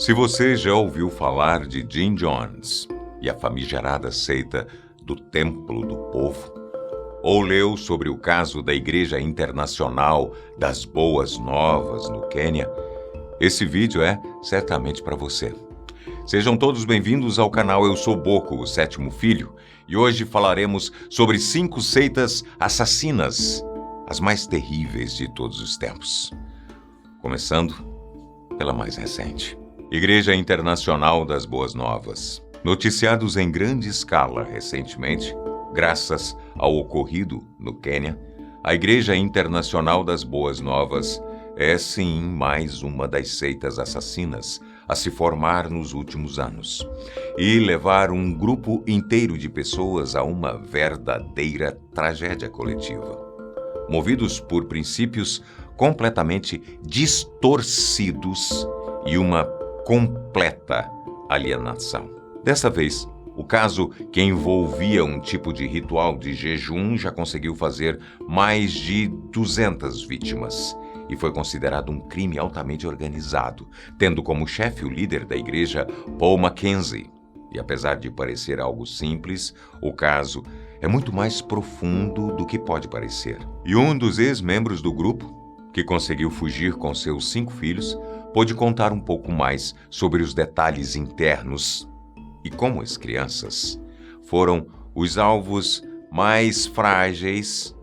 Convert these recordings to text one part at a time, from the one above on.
Se você já ouviu falar de Jim Jones e a famigerada seita do Templo do Povo, ou leu sobre o caso da Igreja Internacional das Boas Novas no Quênia, esse vídeo é certamente para você. Sejam todos bem-vindos ao canal Eu Sou Boko, o sétimo filho, e hoje falaremos sobre 5 seitas assassinas, as mais terríveis de todos os tempos. Começando pela mais recente. Igreja Internacional das Boas Novas. Noticiados em grande escala recentemente, graças ao ocorrido no Quênia, a Igreja Internacional das Boas Novas é sim mais uma das seitas assassinas a se formar nos últimos anos e levar um grupo inteiro de pessoas a uma verdadeira tragédia coletiva. Movidos por princípios completamente distorcidos e uma completa alienação. Dessa vez, o caso que envolvia um tipo de ritual de jejum já conseguiu fazer mais de 200 vítimas e foi considerado um crime altamente organizado, tendo como chefe o líder da igreja, Paul Mackenzie. E apesar de parecer algo simples, o caso é muito mais profundo do que pode parecer. E um dos ex-membros do grupo, que conseguiu fugir com seus 5 filhos, pôde contar um pouco mais sobre os detalhes internos e como as crianças foram os alvos mais frágeis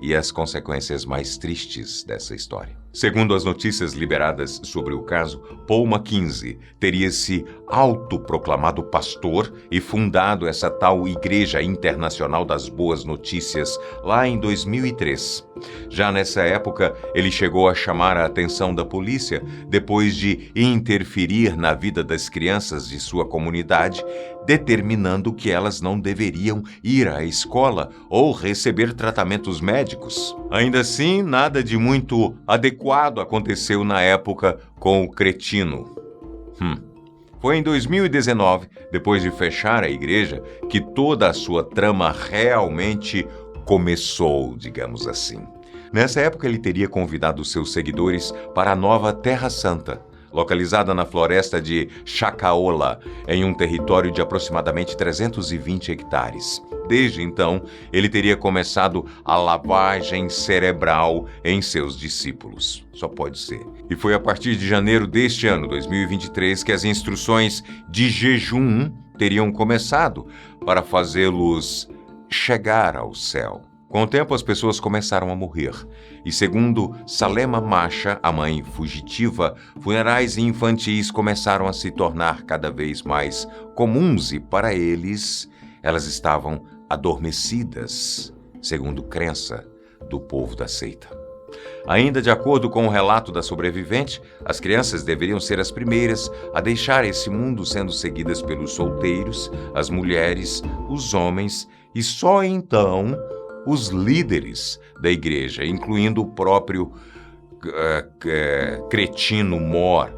e as consequências mais tristes dessa história. Segundo as notícias liberadas sobre o caso, Paul Mackenzie teria se autoproclamado pastor e fundado essa tal Igreja Internacional das Boas Notícias lá em 2003. Já nessa época, ele chegou a chamar a atenção da polícia depois de interferir na vida das crianças de sua comunidade, determinando que elas não deveriam ir à escola ou receber tratamentos médicos. Ainda assim, nada de muito adequado aconteceu na época com o cretino. Foi em 2019, depois de fechar a igreja, que toda a sua trama realmente começou, digamos assim. Nessa época, ele teria convidado seus seguidores para a nova Terra Santa, localizada na floresta de Shakaola, em um território de aproximadamente 320 hectares. Desde então, ele teria começado a lavagem cerebral em seus discípulos. Só pode ser. E foi a partir de janeiro deste ano, 2023, que as instruções de jejum teriam começado para fazê-los chegar ao céu. Com o tempo, as pessoas começaram a morrer. E segundo Salema Masha, a mãe fugitiva, funerais infantis começaram a se tornar cada vez mais comuns e, para eles, elas estavam adormecidas, segundo crença do povo da seita. Ainda de acordo com o relato da sobrevivente, as crianças deveriam ser as primeiras a deixar esse mundo, sendo seguidas pelos solteiros, as mulheres, os homens e só então os líderes da igreja, incluindo o próprio cretino mor,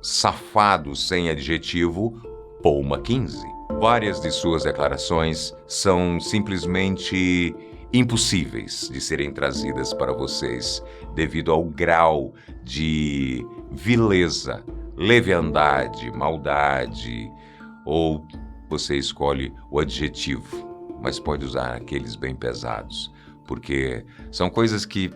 safado sem adjetivo, Paul Mackenzie. Várias de suas declarações são simplesmente impossíveis de serem trazidas para vocês devido ao grau de vileza, leviandade, maldade, ou você escolhe o adjetivo, mas pode usar aqueles bem pesados, porque são coisas que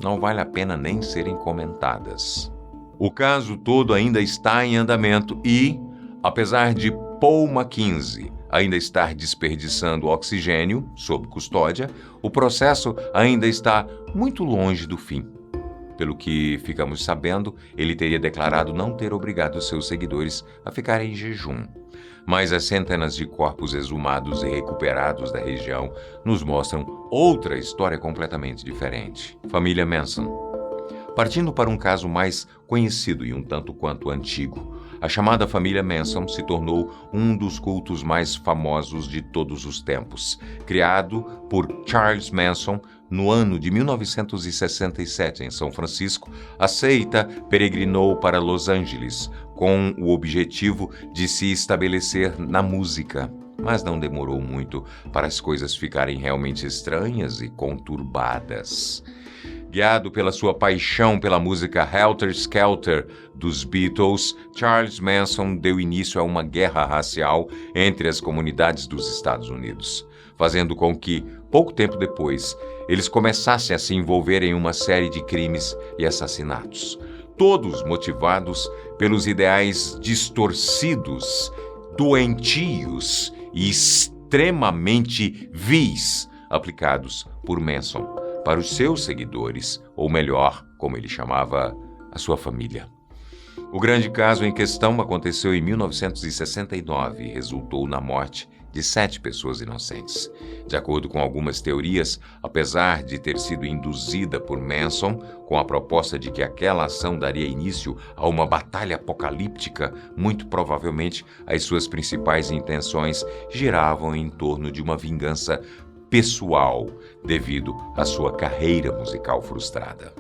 não vale a pena nem serem comentadas. O caso todo ainda está em andamento e, apesar de Paul Mackenzie ainda estar desperdiçando oxigênio sob custódia, o processo ainda está muito longe do fim. Pelo que ficamos sabendo, ele teria declarado não ter obrigado seus seguidores a ficarem em jejum. Mas as centenas de corpos exumados e recuperados da região nos mostram outra história completamente diferente. Família Manson. Partindo para um caso mais conhecido e um tanto quanto antigo, a chamada família Manson se tornou um dos cultos mais famosos de todos os tempos. Criado por Charles Manson no ano de 1967 em São Francisco, a seita peregrinou para Los Angeles com o objetivo de se estabelecer na música. Mas não demorou muito para as coisas ficarem realmente estranhas e conturbadas. Guiado pela sua paixão pela música Helter Skelter dos Beatles, Charles Manson deu início a uma guerra racial entre as comunidades dos Estados Unidos, fazendo com que, pouco tempo depois, eles começassem a se envolver em uma série de crimes e assassinatos, todos motivados pelos ideais distorcidos, doentios e extremamente vis aplicados por Manson para os seus seguidores, ou melhor, como ele chamava, a sua família. O grande caso em questão aconteceu em 1969 e resultou na morte de 7 pessoas inocentes. De acordo com algumas teorias, apesar de ter sido induzida por Manson, com a proposta de que aquela ação daria início a uma batalha apocalíptica, muito provavelmente as suas principais intenções giravam em torno de uma vingança pessoal, devido à sua carreira musical frustrada.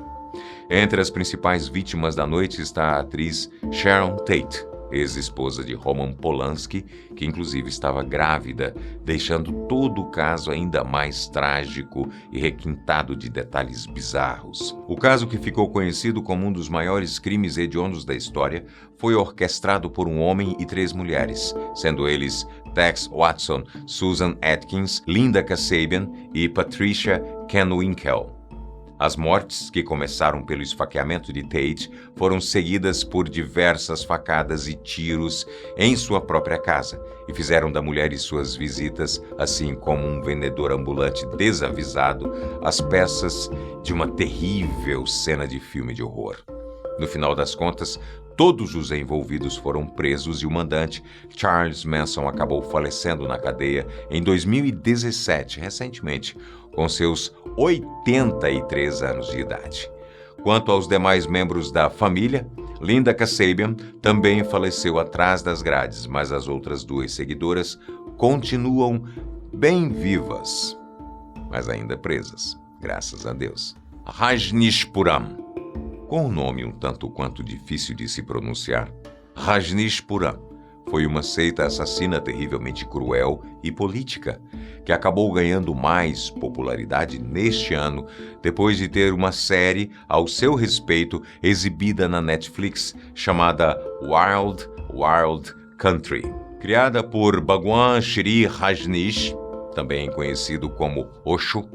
Entre as principais vítimas da noite está a atriz Sharon Tate, ex-esposa de Roman Polanski, que inclusive estava grávida, deixando todo o caso ainda mais trágico e requintado de detalhes bizarros. O caso, que ficou conhecido como um dos maiores crimes hediondos da história, foi orquestrado por um homem e 3 mulheres, sendo eles Tex Watson, Susan Atkins, Linda Kasabian e Patricia Krenwinkel. As mortes, que começaram pelo esfaqueamento de Tate, foram seguidas por diversas facadas e tiros em sua própria casa e fizeram da mulher e suas visitas, assim como um vendedor ambulante desavisado, as peças de uma terrível cena de filme de horror. No final das contas, todos os envolvidos foram presos e o mandante, Charles Manson, acabou falecendo na cadeia em 2017, recentemente, com seus 83 anos de idade. Quanto aos demais membros da família, Linda Kasabian também faleceu atrás das grades, mas as outras 2 seguidoras continuam bem vivas, mas ainda presas, graças a Deus. Rajneeshpuram. Com um nome um tanto quanto difícil de se pronunciar, Rajneeshpuram foi uma seita assassina terrivelmente cruel e política, que acabou ganhando mais popularidade neste ano, depois de ter uma série ao seu respeito exibida na Netflix, chamada Wild Wild Country. Criada por Bhagwan Shree Rajneesh, também conhecido como Osho,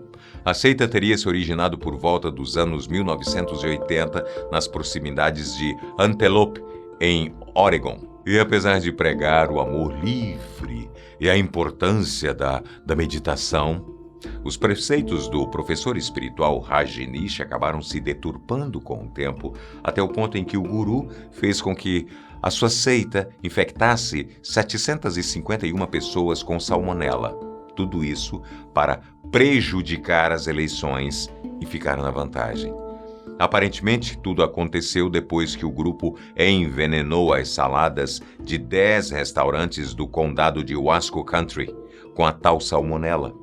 a seita teria se originado por volta dos anos 1980 nas proximidades de Antelope, em Oregon. E apesar de pregar o amor livre e a importância da meditação, os preceitos do professor espiritual Rajneesh acabaram se deturpando com o tempo, até o ponto em que o guru fez com que a sua seita infectasse 751 pessoas com salmonela. Tudo isso para prejudicar as eleições e ficar na vantagem. Aparentemente, tudo aconteceu depois que o grupo envenenou as saladas de 10 restaurantes do condado de Wasco Country com a tal salmonela.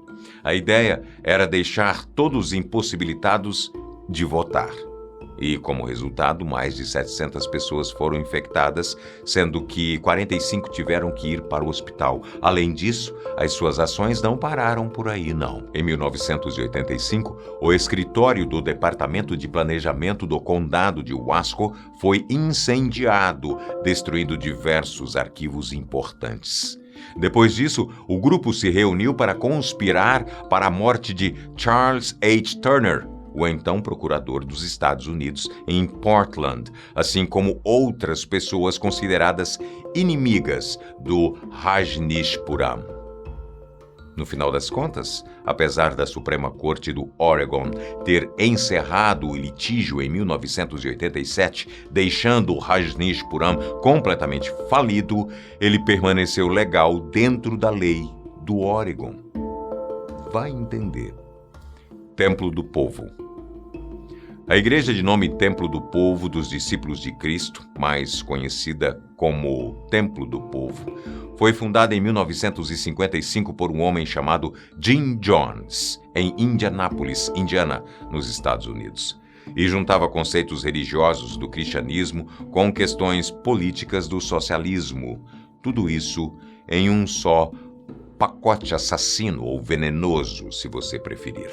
A ideia era deixar todos impossibilitados de votar. E, como resultado, mais de 700 pessoas foram infectadas, sendo que 45 tiveram que ir para o hospital. Além disso, as suas ações não pararam por aí, não. Em 1985, o escritório do Departamento de Planejamento do Condado de Wasco foi incendiado, destruindo diversos arquivos importantes. Depois disso, o grupo se reuniu para conspirar para a morte de Charles H. Turner, o então procurador dos Estados Unidos em Portland, assim como outras pessoas consideradas inimigas do Rajneeshpuram. No final das contas, apesar da Suprema Corte do Oregon ter encerrado o litígio em 1987, deixando o Rajneeshpuram completamente falido, ele permaneceu legal dentro da lei do Oregon. Vai entender. Templo do Povo. A igreja de nome Templo do Povo dos Discípulos de Cristo, mais conhecida como Templo do Povo, foi fundada em 1955 por um homem chamado Jim Jones, em Indianápolis, Indiana, nos Estados Unidos, e juntava conceitos religiosos do cristianismo com questões políticas do socialismo, tudo isso em um só pacote assassino ou venenoso, se você preferir.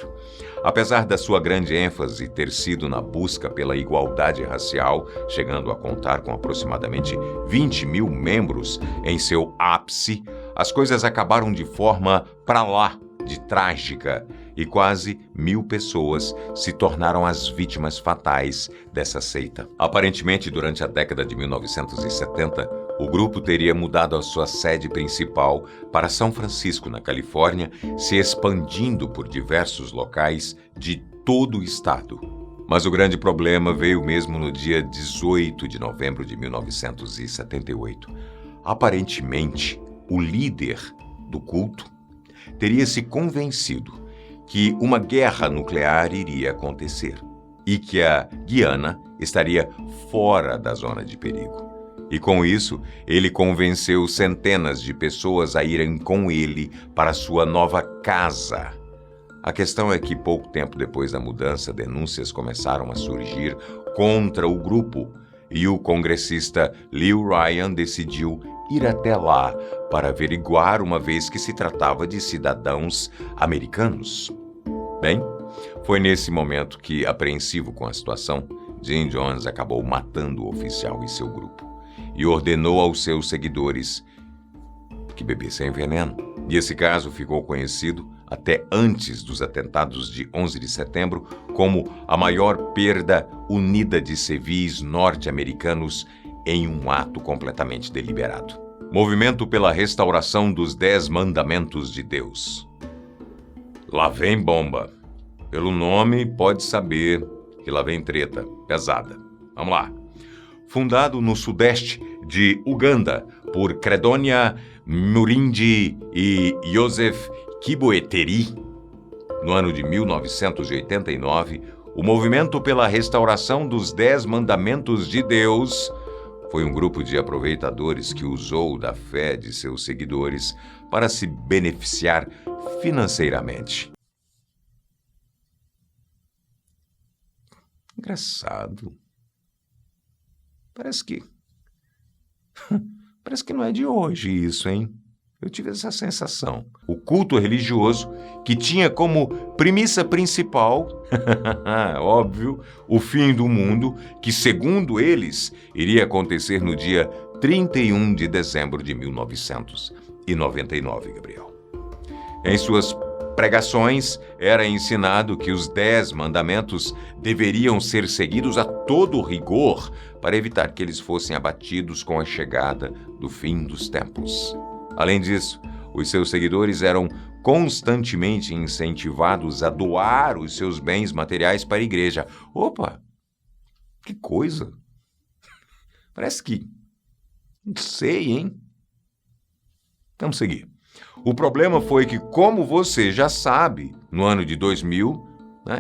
Apesar da sua grande ênfase ter sido na busca pela igualdade racial, chegando a contar com aproximadamente 20 mil membros em seu ápice, as coisas acabaram de forma pra lá de trágica e quase 1.000 pessoas se tornaram as vítimas fatais dessa seita. Aparentemente, durante a década de 1970, o grupo teria mudado a sua sede principal para São Francisco, na Califórnia, se expandindo por diversos locais de todo o estado. Mas o grande problema veio mesmo no dia 18 de novembro de 1978. Aparentemente, o líder do culto teria se convencido que uma guerra nuclear iria acontecer e que a Guiana estaria fora da zona de perigo. E com isso, ele convenceu centenas de pessoas a irem com ele para sua nova casa. A questão é que pouco tempo depois da mudança, denúncias começaram a surgir contra o grupo e o congressista Lew Ryan decidiu ir até lá para averiguar, uma vez que se tratava de cidadãos americanos. Bem, foi nesse momento que, apreensivo com a situação, Jim Jones acabou matando o oficial e seu grupo e ordenou aos seus seguidores que bebessem veneno. E esse caso ficou conhecido até antes dos atentados de 11 de setembro como a maior perda unida de civis norte-americanos em um ato completamente deliberado. Movimento pela restauração dos 10 mandamentos de Deus. Lá vem bomba. Pelo nome, pode saber que lá vem treta pesada. Vamos lá. Fundado no sudeste de Uganda por Credonia Murindi e Joseph Kiboeteri, no ano de 1989, o Movimento pela Restauração dos 10 Mandamentos de Deus foi um grupo de aproveitadores que usou da fé de seus seguidores para se beneficiar financeiramente. Engraçado. Parece que não é de hoje isso, hein? Eu tive essa sensação. O culto religioso, que tinha como premissa principal, óbvio, o fim do mundo, que, segundo eles, iria acontecer no dia 31 de dezembro de 1999, Gabriel. Em suas pregações, era ensinado que os 10 mandamentos deveriam ser seguidos a todo rigor para evitar que eles fossem abatidos com a chegada do fim dos tempos. Além disso, os seus seguidores eram constantemente incentivados a doar os seus bens materiais para a igreja. Opa! Que coisa! Parece que... Não sei, hein? Vamos seguir. O problema foi que, como você já sabe, no ano de 2000,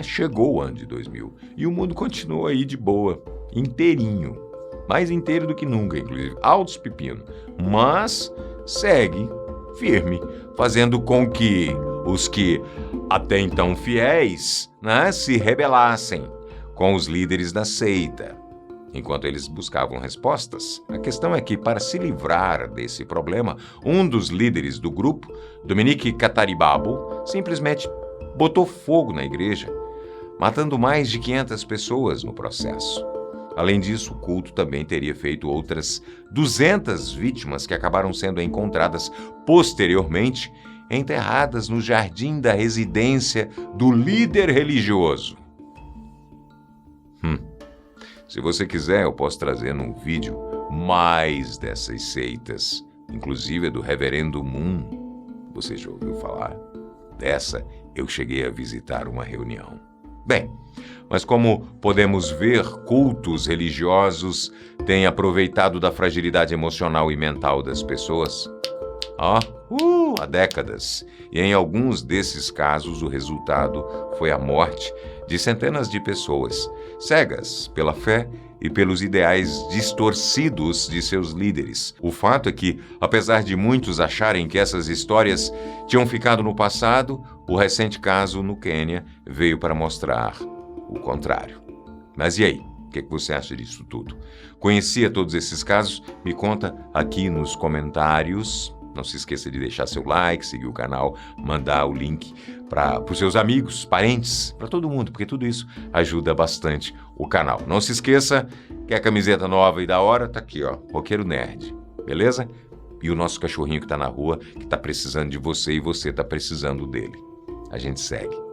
chegou o ano de 2000, e o mundo continuou aí de boa, inteirinho. Mais inteiro do que nunca, inclusive. Altos pepino. Mas segue firme, fazendo com que os que até então fiéis se rebelassem com os líderes da seita, enquanto eles buscavam respostas. A questão é que, para se livrar desse problema, um dos líderes do grupo, Dominique Kataribabo, simplesmente botou fogo na igreja, matando mais de 500 pessoas no processo. Além disso, o culto também teria feito outras 200 vítimas que acabaram sendo encontradas posteriormente, enterradas no jardim da residência do líder religioso. Se você quiser, eu posso trazer num vídeo mais dessas seitas, inclusive a do Reverendo Moon. Você já ouviu falar? Dessa, eu cheguei a visitar uma reunião. Bem, mas como podemos ver, cultos religiosos têm aproveitado da fragilidade emocional e mental das pessoas há décadas. E em alguns desses casos, o resultado foi a morte de centenas de pessoas, cegas pela fé e pelos ideais distorcidos de seus líderes. O fato é que, apesar de muitos acharem que essas histórias tinham ficado no passado, o recente caso no Quênia veio para mostrar o contrário. Mas e aí? O que você acha disso tudo? Conhecia todos esses casos? Me conta aqui nos comentários. Não se esqueça de deixar seu like, seguir o canal, mandar o link para os seus amigos, parentes, para todo mundo, porque tudo isso ajuda bastante o canal. Não se esqueça que a camiseta nova e da hora tá aqui, ó, Roqueiro Nerd, beleza? E o nosso cachorrinho que tá na rua, que tá precisando de você e você tá precisando dele. A gente segue.